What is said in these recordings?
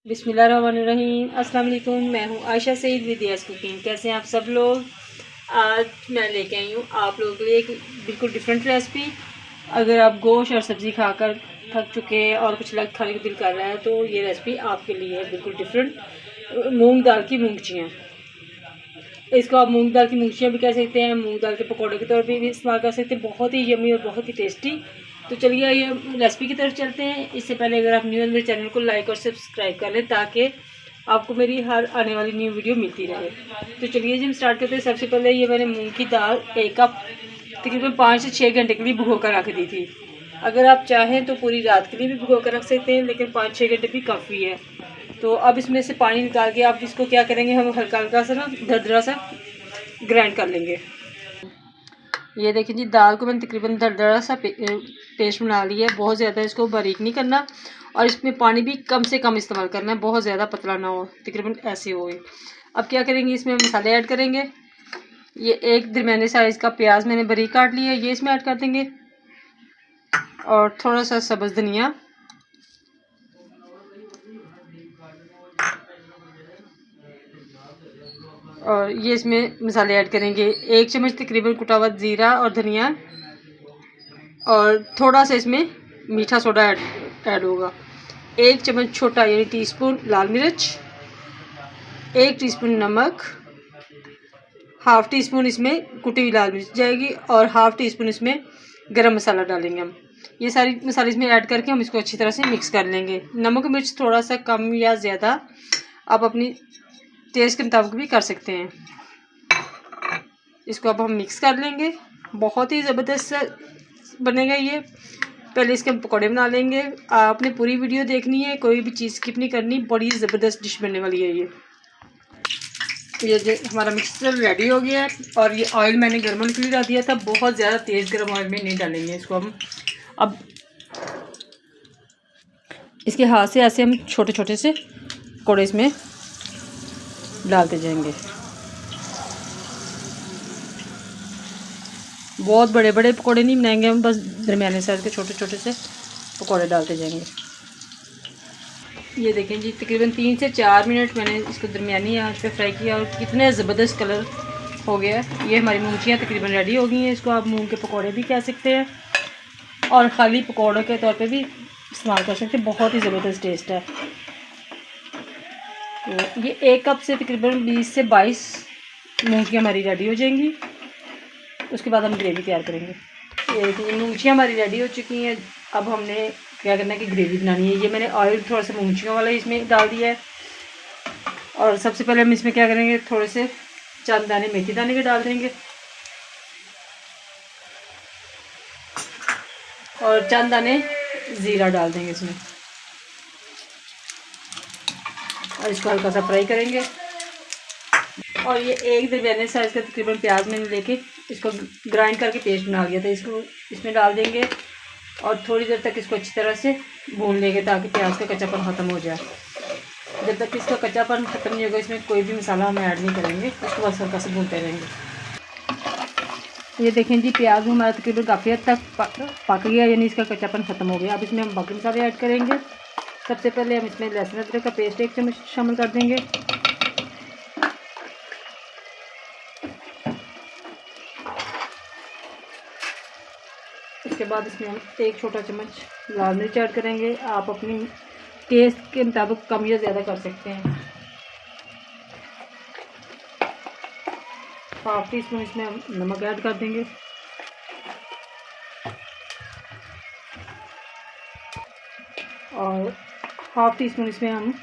बिस्मिल्लाहिर्रहमानिर्रहीम। अस्सलाम वालेकुम। मैं हूँ Ayesha Saeed with yes cooking. कैसे हैं आप सब लोग? आज मैं लेके आई हूँ आप लोगों के लिए एक बिल्कुल डिफरेंट रेसिपी। अगर आप गोश्त और सब्ज़ी खाकर थक चुके हैं और कुछ अलग खाने का दिल कर रहा है तो ये रेसिपी आपके लिए है, बिल्कुल डिफरेंट। मूंग दाल की मूंगचियाँ। इसको आप मूंग दाल की मूंगचियाँ भी कह सकते हैं, मूंग दाल के पकौड़े के तौर पे भी इस्तेमाल कर सकते हैं। बहुत ही यमी और बहुत ही टेस्टी। तो चलिए ये रेसिपी की तरफ चलते हैं। इससे पहले अगर आप न्यू है मेरे चैनल को लाइक और सब्सक्राइब कर लें ताकि आपको मेरी हर आने वाली न्यू वीडियो मिलती रहे। तो चलिए जी हम स्टार्ट करते हैं। सबसे पहले ये मैंने मूंग की दाल 1 कप तकरीबन 5 से 6 घंटे के लिए भिगो कर रख दी थी। अगर आप चाहें तो पूरी रात के लिए भी भिगो कर रख सकते हैं, लेकिन 5-6 घंटे भी काफ़ी है। तो अब इसमें से पानी निकाल के आप इसको क्या करेंगे, हम हल्का हल्का सा ना दरदरा सा ग्राइंड कर लेंगे। ये देखिए जी, दाल को मैंने तकरीबन दरदरा सा पेस्ट बना लिया है। बहुत ज़्यादा इसको बारीक नहीं करना और इसमें पानी भी कम से कम इस्तेमाल करना है, बहुत ज़्यादा पतला ना हो, तकरीबन ऐसे हो गए। अब क्या करेंगे, इसमें मसाले ऐड करेंगे। ये एक दरमियाने साइज़ का प्याज मैंने बारीक काट लिया है, ये इसमें ऐड कर देंगे। और थोड़ा सा सब्ज़ धनिया, और ये इसमें मसाले ऐड करेंगे। 1 चम्मच तकरीबन कुटा हुआ ज़ीरा और धनिया, और थोड़ा सा इसमें मीठा सोडा ऐड होगा। 1 चम्मच छोटा यानी टीस्पून लाल मिर्च, 1 टीस्पून नमक, हाफ़ टी स्पून इसमें कुटी हुई लाल मिर्च जाएगी, और हाफ़ टी स्पून इसमें गरम मसाला डालेंगे हम। ये सारी मसाले इसमें ऐड करके हम इसको अच्छी तरह से मिक्स कर लेंगे। नमक मिर्च थोड़ा सा कम या ज़्यादा आप अपनी टेस्ट के मुताबिक भी कर सकते हैं। इसको अब हम मिक्स कर लेंगे। बहुत ही ज़बरदस्त बनेगा ये। पहले इसके हम पकौड़े बना लेंगे। आपने पूरी वीडियो देखनी है, कोई भी चीज़ स्किप नहीं करनी। बड़ी ज़बरदस्त डिश बनने वाली है ये जो हमारा मिक्सचर रेडी हो गया है, और ये ऑयल मैंने गर्म होने के लिए डाल दिया था। बहुत ज़्यादा तेज़ गर्म ऑयल में नहीं डालेंगे इसको हम। अब इसके हाथ से ऐसे हम छोटे छोटे से पकौड़े इसमें डालते जाएंगे। बहुत बड़े बड़े पकौड़े नहीं बनाएंगे हम, बस दरमियाने साइज़ के छोटे छोटे से पकौड़े डालते जाएंगे। ये देखें जी, तकरीबन 3 से 4 मिनट मैंने इसको दरमियानी आंच पे फ्राई किया, और कितने ज़बरदस्त कलर हो गया। ये हमारी मूंगफलियाँ तकरीबन रेडी हो गई हैं। इसको आप मूंग के पकौड़े भी कह सकते हैं और ख़ाली पकौड़ों के तौर पे भी इस्तेमाल कर सकते हैं। बहुत ही ज़बरदस्त टेस्ट है। तो ये 1 कप से तकरीबन 20 से 22 मूंगफलियाँ हमारी रेडी हो जाएंगी। उसके बाद हम ग्रेवी तैयार करेंगे। ये देखिए मूंगफलियाँ हमारी रेडी हो चुकी हैं। अब हमने क्या करना है कि ग्रेवी बनानी है। ये मैंने ऑयल थोड़ा सा मूंगफलियों वाला इसमें डाल दिया है, और सबसे पहले हम इसमें क्या करेंगे, थोड़े से चंद दाने मेथी दाने के डाल देंगे, और चंद दाने ज़ीरा डाल देंगे इसमें, और इसको हल्का सा फ्राई करेंगे। और ये एक दरमियाने साइज़ का तकरीबन प्याज मैंने लेके इसको ग्राइंड करके पेस्ट बना लिया था, इसको इसमें डाल देंगे और थोड़ी देर तक इसको अच्छी तरह से भून लेंगे ताकि प्याज का कच्चापन ख़त्म हो जाए। जब तक इसका कच्चापन ख़त्म नहीं होगा इसमें कोई भी मसाला हम ऐड नहीं करेंगे, उसको बस हल्का से भूनते रहेंगे। ये देखें जी, प्याज हमारा तकरीबन काफ़ी हद तक पक गया, यानी इसका कच्चापन ख़त्म हो गया। अब इसमें हम बाकी मसाले ऐड करेंगे। सबसे पहले हम इसमें लहसुन अदरक का पेस्ट 1 चम्मच शामिल कर देंगे। उसके बाद इसमें हम 1 छोटा चम्मच लाल मिर्च ऐड करेंगे। आप अपनी टेस्ट के मुताबिक कम या ज़्यादा कर सकते हैं। हाफ़ टी स्पून इसमें हम नमक ऐड कर देंगे, और हाफ़ टी स्पून इसमें हम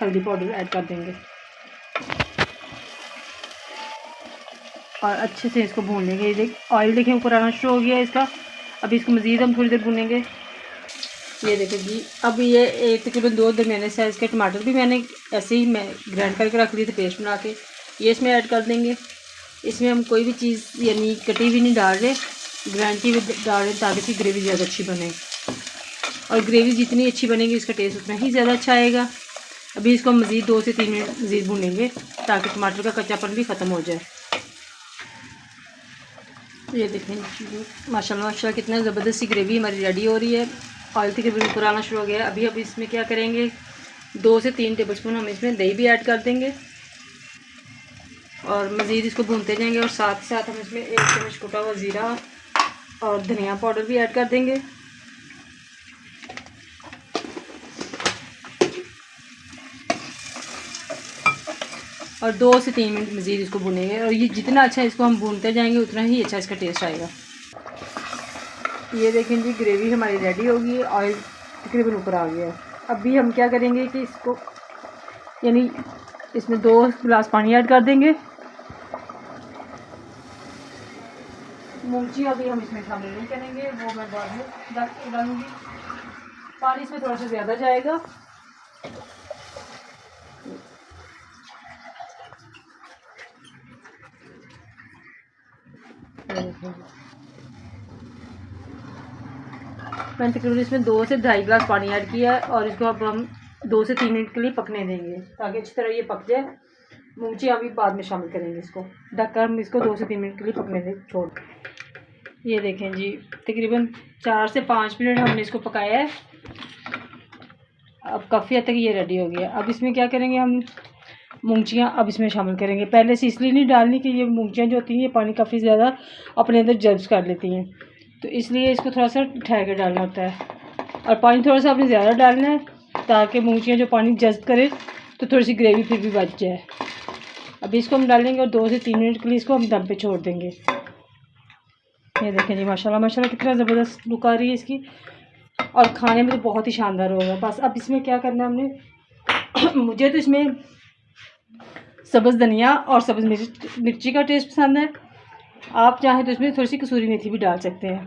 हल्दी पाउडर ऐड कर देंगे, और अच्छे से इसको भून लेंगे। ये ऑयल देखें ऊपर आना शुरू हो गया इसका। अभी इसको मज़ीद हम थोड़ी देर भूनेंगे। ये देखिए जी, अब ये तकरीबन 2 दरमियाने साइज़ के टमाटर भी मैंने ऐसे ही मैं ग्राइंड करके रख लिए थे पेस्ट बना के, ये इसमें ऐड कर देंगे। इसमें हम कोई भी चीज़ यानी कटी हुई नहीं डाल रहे, ग्राइंड की भी डाल रहे ताकि इसकी ग्रेवी ज़्यादा अच्छी बने, और ग्रेवी जितनी अच्छी बनेगी इसका टेस्ट उतना ही ज़्यादा अच्छा आएगा। अभी इसको मज़ीद 2 से 3 मिनट मज़ीद भूनेंगे ताकि टमाटर का कच्चापन भी ख़त्म हो जाए। ये देखें माशाल्लाह माशाल्लाह कितना ज़बरदस्त सी ग्रेवी हमारी रेडी हो रही है। ऑयल तकरीबन ऊपर आना शुरू हो गया है। अभी इसमें क्या करेंगे, 2 से 3 टेबलस्पून हम इसमें दही भी ऐड कर देंगे और मज़ीद इसको भूनते जाएंगे। और साथ ही साथ हम इसमें 1 चम्मच कुटा हुआ ज़ीरा और धनिया पाउडर भी ऐड कर देंगे। और 2 से 3 मिनट मज़ीद इसको भुनेंगे। और ये जितना अच्छा इसको हम भूनते जाएंगे उतना ही अच्छा इसका टेस्ट आएगा। ये देखें जी, ग्रेवी हमारी रेडी होगी, ऑयल तकरीबन ऊपर आ गया है। अभी हम क्या करेंगे कि इसको यानी इसमें 2 गिलास पानी ऐड कर देंगे। मूंगफली अभी हम इसमें शामिल नहीं करेंगे, वो मैं बाद में डालूँगी। पानी इसमें थोड़ा सा ज़्यादा जाएगा। मैंने तकरीबन इसमें 2 से 2.5 गिलास पानी ऐड किया है और इसको अब हम 2 से 3 मिनट के लिए पकने देंगे ताकि अच्छी तरह ये पक जाए। मूंगफली अभी बाद में शामिल करेंगे। इसको ढककर हम इसको 2 से 3 मिनट के लिए पकने दें छोड़। ये देखें जी, तकरीबन 4 से 5 मिनट हमने इसको पकाया है। अब काफ़ी हद तक ये रेडी हो गया। अब इसमें क्या करेंगे, हम मूंगफलियाँ अब इसमें शामिल करेंगे। पहले से इसलिए नहीं डालनी कि ये मूंगफलियाँ जो होती हैं ये पानी काफ़ी ज़्यादा अपने अंदर जज्ब कर लेती हैं, तो इसलिए इसको थोड़ा सा ठहर के डालना होता है। और पानी थोड़ा सा आपने ज़्यादा डालना है ताकि मूंगफलियाँ जो पानी जज्ब करे तो थोड़ी सी ग्रेवी फिर भी बच जाए। अभी इसको हम डालेंगे और 2 से 3 मिनट के लिए इसको हम दम पे छोड़ देंगे। ये देखें जी, माशाल्लाह माशाल्लाह कितना ज़बरदस्त लुक आ रही है इसकी और खाने में तो बहुत ही शानदार होगा। बस अब इसमें क्या करना है हमने मुझे तो इसमें सब्ज़ धनिया और सब्ज़ मिर्ची का टेस्ट पसंद है। आप चाहें तो इसमें थोड़ी सी कसूरी मेथी भी डाल सकते हैं।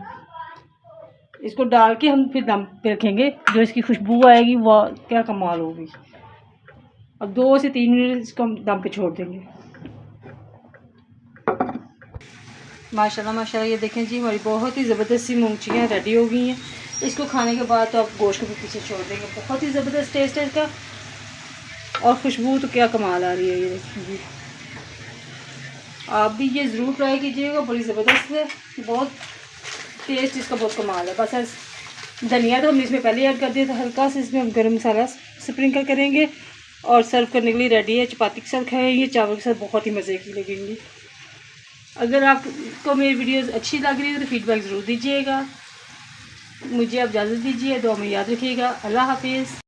इसको डाल के हम फिर दम पे रखेंगे, जो इसकी खुशबू आएगी वह क्या कमाल होगी। अब 2 से 3 मिनट इसको हम दम पे छोड़ देंगे। माशाल्लाह माशाल्लाह, ये देखें जी, हमारी बहुत ही ज़बरदस्त सी मूंगफलियाँ रेडी हो गई हैं। इसको खाने के बाद तो आप गोश्त को भी पीछे छोड़ देंगे। बहुत ही ज़बरदस्त टेस्ट है इसका और खुशबू तो क्या कमाल आ रही है। ये देखें जी, आप भी ये ज़रूर ट्राई कीजिएगा, बड़ी ज़बरदस्त है, बहुत टेस्ट इसका बहुत कमाल है। बस धनिया तो हमने इसमें पहले ऐड कर दिया था, हल्का सा इसमें हम गरम मसाला स्प्रिंकल करेंगे और सर्व करने के लिए रेडी है। चपाती के साथ खाएंगे, चावल के साथ बहुत ही मज़े की लगेंगी। अगर आपको मेरी वीडियोस अच्छी लग रही हो तो फीडबैक ज़रूर दीजिएगा। मुझे आप इजाज़त दीजिए, दुआ में याद रखिएगा। अल्लाह हाफिज़।